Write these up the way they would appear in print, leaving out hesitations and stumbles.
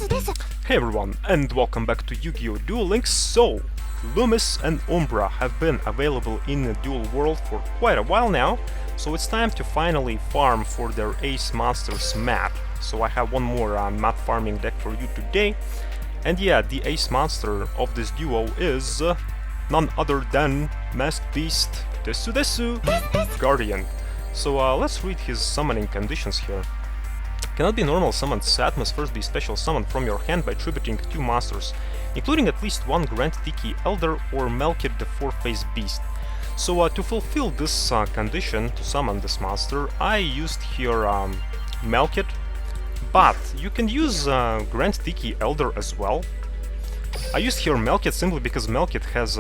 Hey everyone, and welcome back to Yu-Gi-Oh! Duel Links. So, Loomis and Umbra have been available in the Duel world for quite a while now, so it's time to finally farm for their Ace Monsters mat. So I have one more mat farming deck for you today, and yeah, the Ace Monster of this duo is none other than Masked Beast Desu Guardian. So let's read his summoning conditions here. Cannot be normal summoned set, must first be special summoned from your hand by tributing 2 monsters, including at least one Grand Tiki Elder or Melkit the 4-faced beast. So to fulfill this condition, to summon this monster, I used here Melkit, but you can use Grand Tiki Elder as well. I used here Melkit simply because Melkit has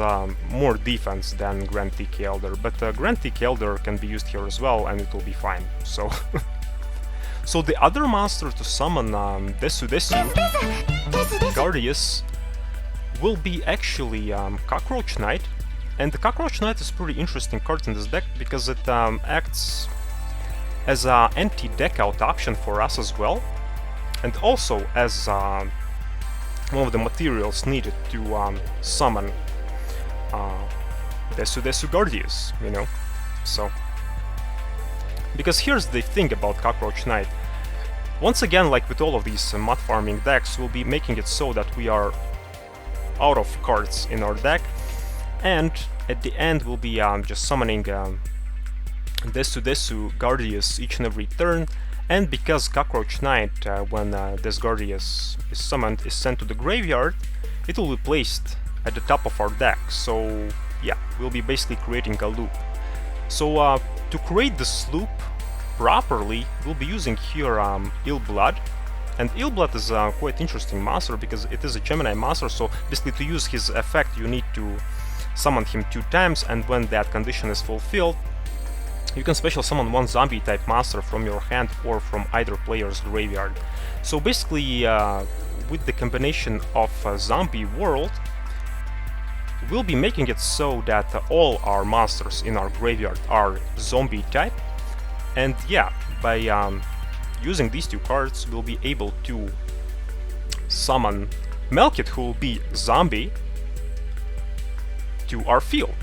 more defense than Grand Tiki Elder, but Grand Tiki Elder can be used here as well and it will be fine, so... So the other monster to summon Desu Gardius will be actually Cockroach Knight, and the Cockroach Knight is a pretty interesting card in this deck because it acts as an anti-deck out option for us as well, and also as one of the materials needed to summon Desu Gardius, you know, so... Because here's the thing about Cockroach Knight. Once again, like with all of these mat farming decks, we'll be making it so that we are out of cards in our deck, and at the end we'll be just summoning Desu Gardius each and every turn, and because Cockroach Knight, when this Gardius is summoned, is sent to the graveyard, it will be placed at the top of our deck, so yeah, we'll be basically creating a loop. So to create this loop properly, we'll be using here Ill Blood, and Ill Blood is a quite interesting monster because it is a Gemini monster, so basically to use his effect you need to summon him 2 times, and when that condition is fulfilled, you can special summon 1 zombie type monster from your hand or from either player's graveyard. So basically with the combination of Zombie World, we'll be making it so that all our monsters in our graveyard are zombie type, and yeah, by using these 2 cards we'll be able to summon Melkit, who will be zombie, to our field.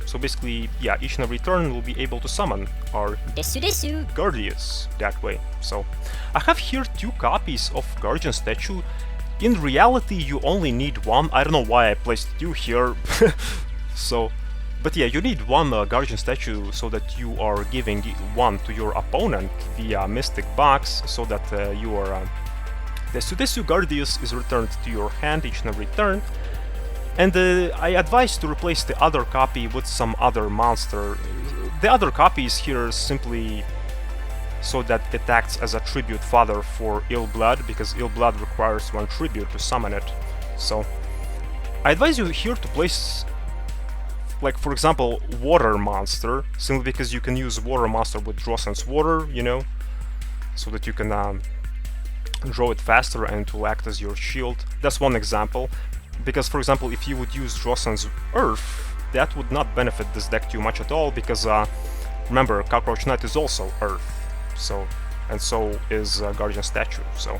So basically, yeah, each and every turn we'll be able to summon our Desu Gardius that way. So I have here 2 copies of Guardian statue. In reality, you only need 1. I don't know why I placed 2 here. So, but yeah, you need 1 Guardian statue so that you are giving 1 to your opponent via Mystic Box, so that your Desu Gardius is returned to your hand each and every turn. And I advise to replace the other copy with some other monster. The other copy is here simply so that it acts as a tribute fodder for Ill Blood, because Ill Blood requires 1 tribute to summon it. So I advise you here to place, like for example, Water Monster, simply because you can use Water Monster with Draw Sense Water, you know, so that you can draw it faster and it will act as your shield. That's one example, because for example, if you would use Draw Sense Earth, that would not benefit this deck too much at all, because remember, Cockroach Knight is also Earth. So, and so is Guardian statue. So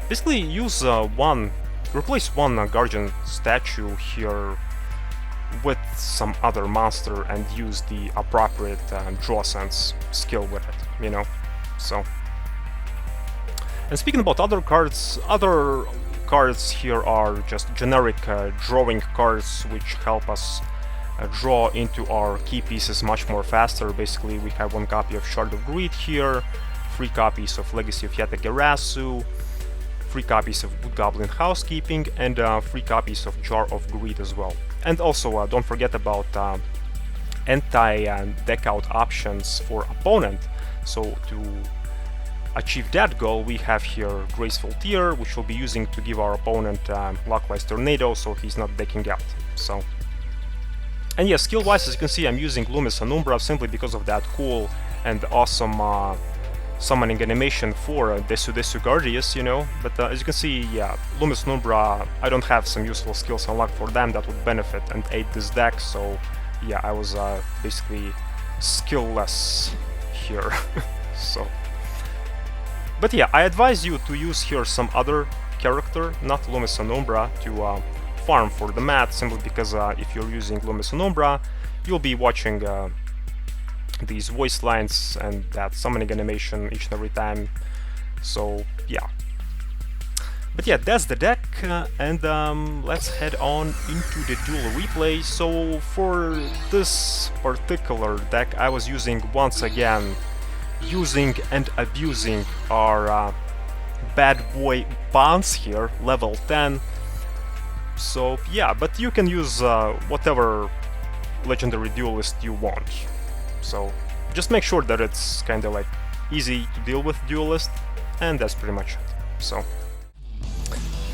basically use replace 1 Guardian statue here with some other monster and use the appropriate draw sense skill with it, you know. So, and speaking about other cards here are just generic drawing cards which help us draw into our key pieces much more faster. Basically, we have 1 copy of Shard of Greed here, 3 copies of Legacy of Yatagarasu, 3 copies of Wood Goblin Housekeeping, and 3 copies of Jar of Greed as well. And also, don't forget about anti-deck out options for opponent. So to achieve that goal, we have here Graceful Tear, which we'll be using to give our opponent Lockwise Tornado, so he's not decking out. So. And yeah, skill-wise, as you can see, I'm using Loomis and Umbra simply because of that cool and awesome summoning animation for Desu Gardius, you know. But as you can see, yeah, Loomis and Umbra, I don't have some useful skills unlocked for them that would benefit and aid this deck, so yeah, I was basically skill-less here. So, but yeah, I advise you to use here some other character, not Lumisen Umbra, to farm for the mat, simply because if you're using Lumisen Umbra, you'll be watching these voice lines and that summoning animation each and every time. So yeah. But yeah, that's the deck, and let's head on into the duel replay. So for this particular deck, I was using, once again, using and abusing our bad boy Bounce here, level 10. So yeah, but you can use whatever legendary duelist you want. So just make sure that it's kinda like easy to deal with duelist, and that's pretty much it. So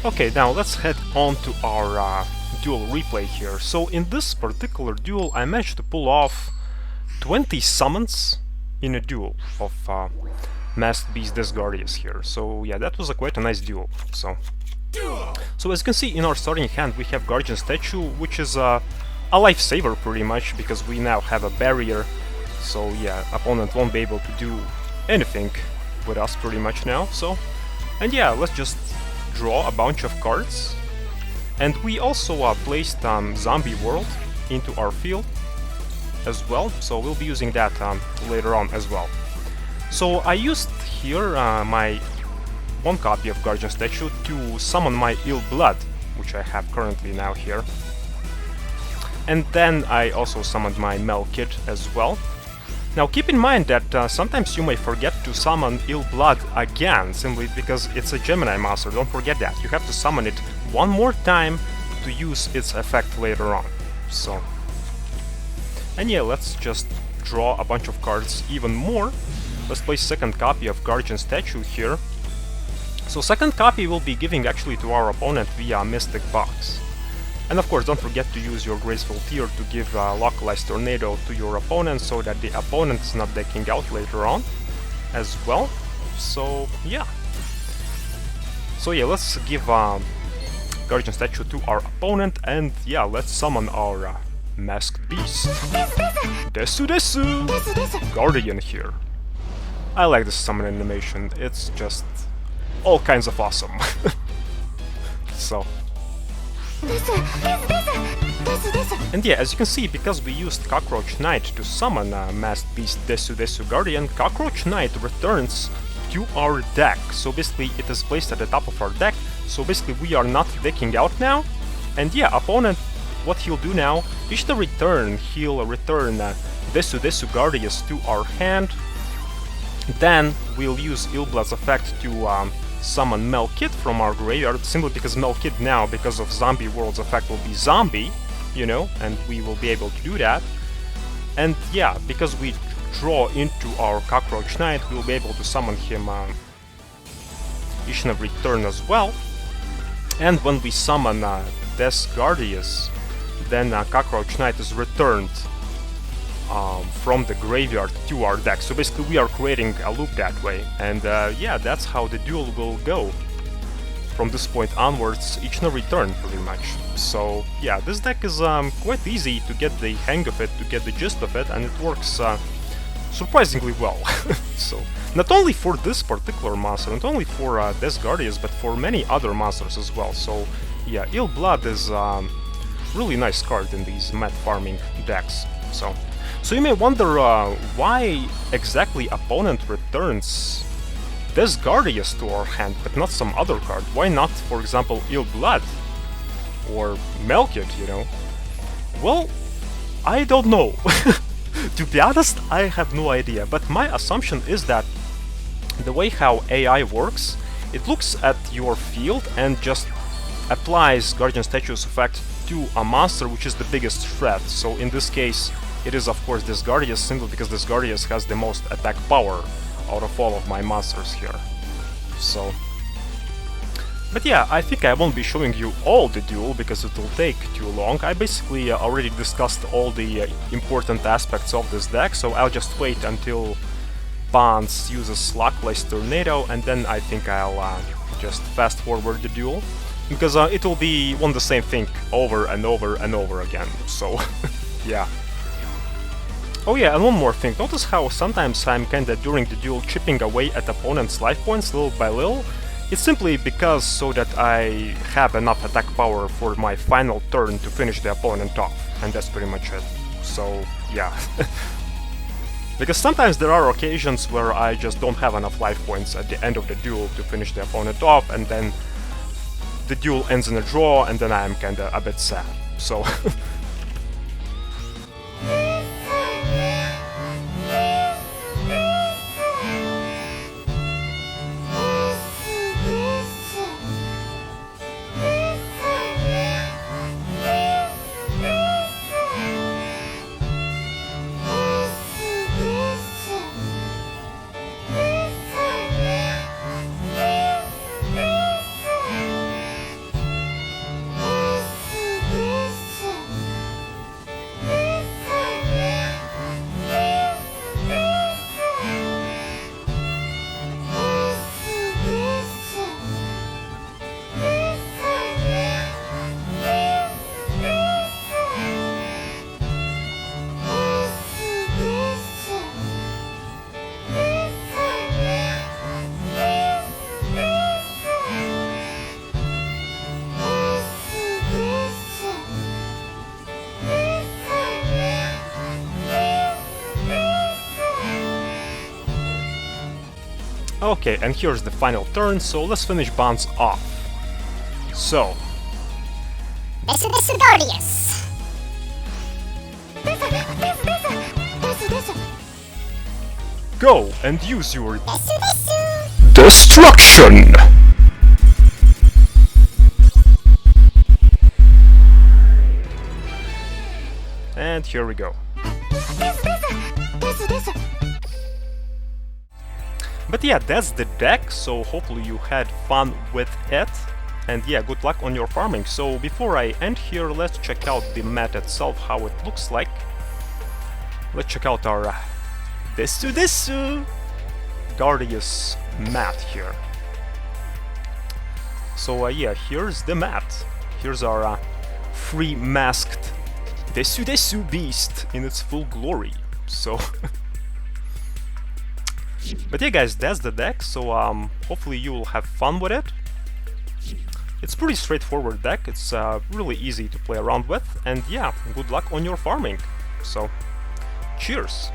okay, now let's head on to our duel replay here. So in this particular duel, I managed to pull off 20 summons in a duel of Masked Beast Gardius here. So yeah, that was quite a nice duel. So as you can see, in our starting hand we have Guardian Statue, which is a lifesaver pretty much, because we now have a barrier. So yeah, opponent won't be able to do anything with us pretty much now. So, and yeah, let's just draw a bunch of cards. And we also placed Zombie World into our field as well, so we'll be using that later on as well. So I used here my one copy of Guardian Statue to summon my Ill Blood, which I have currently now here. And then I also summoned my Melkid as well. Now keep in mind that sometimes you may forget to summon Ill Blood again, simply because it's a Gemini monster, don't forget that. You have to summon it one more time to use its effect later on. So, and yeah, let's just draw a bunch of cards even more. Let's play second copy of Guardian Statue here. So second copy will be giving actually to our opponent via Mystic Box. And of course, don't forget to use your Graceful Tear to give Localized Tornado to your opponent, so that the opponent is not decking out later on as well. So yeah. So yeah, let's give Guardian Statue to our opponent, and yeah, let's summon our Masked Beast. Desu! Guardian here. I like this summon animation, it's just all kinds of awesome. So. And yeah, as you can see, because we used Cockroach Knight to summon Masked Beast Desu Guardian, Cockroach Knight returns to our deck. So basically it is placed at the top of our deck, so basically we are not decking out now. And yeah, opponent, what he'll do now, each return, he'll return Desu Guardius to our hand. Then we'll use Illblood's effect to summon Melkid from our graveyard, simply because Melkid now, because of Zombie World's effect, will be zombie, you know, and we will be able to do that. And yeah, because we draw into our Cockroach Knight, we'll be able to summon him each and every turn as well. And when we summon Gardius, then Cockroach Knight is returned from the graveyard to our deck. So basically we are creating a loop that way, and yeah, that's how the duel will go from this point onwards, each and every turn pretty much. So yeah, this deck is quite easy to get the hang of it, to get the gist of it, and it works surprisingly well. So not only for this particular monster, not only for Gardius, but for many other monsters as well. So yeah, Ill Blood is really nice card in these mat farming decks. So you may wonder why exactly opponent returns Gardius to our hand, but not some other card. Why not, for example, Ill Blood or Melkid, you know? Well, I don't know. To be honest, I have no idea, but my assumption is that the way how AI works, it looks at your field and just applies Guardian Statue's effect to a monster which is the biggest threat. So in this case, it is of course this Gardius, simply because this Gardius has the most attack power out of all of my monsters here. So, but yeah, I think I won't be showing you all the duel because it will take too long. I basically already discussed all the important aspects of this deck, so I'll just wait until Bonds uses Localized Tornado, and then I think I'll just fast forward the duel, because it will be one the same thing over and over and over again. So yeah. Oh yeah, and one more thing, notice how sometimes I'm kinda during the duel chipping away at opponent's life points little by little. It's simply because so that I have enough attack power for my final turn to finish the opponent off, and that's pretty much it. So, yeah. Because sometimes there are occasions where I just don't have enough life points at the end of the duel to finish the opponent off, and then the duel ends in a draw, and then I'm kinda a bit sad. So... Okay, and here's the final turn, so let's finish Bonds off. So... This is Gardius! Go and use your... Destruction! And here we go. But yeah, that's the deck, so hopefully you had fun with it. And yeah, good luck on your farming. So before I end here, let's check out the mat itself, how it looks like. Let's check out our Desu Gardius mat here. So yeah, here's the mat. Here's our free masked Desu beast in its full glory. So... But yeah guys, that's the deck, so hopefully you will have fun with it. It's pretty straightforward deck, it's really easy to play around with, and yeah, good luck on your farming. So, cheers!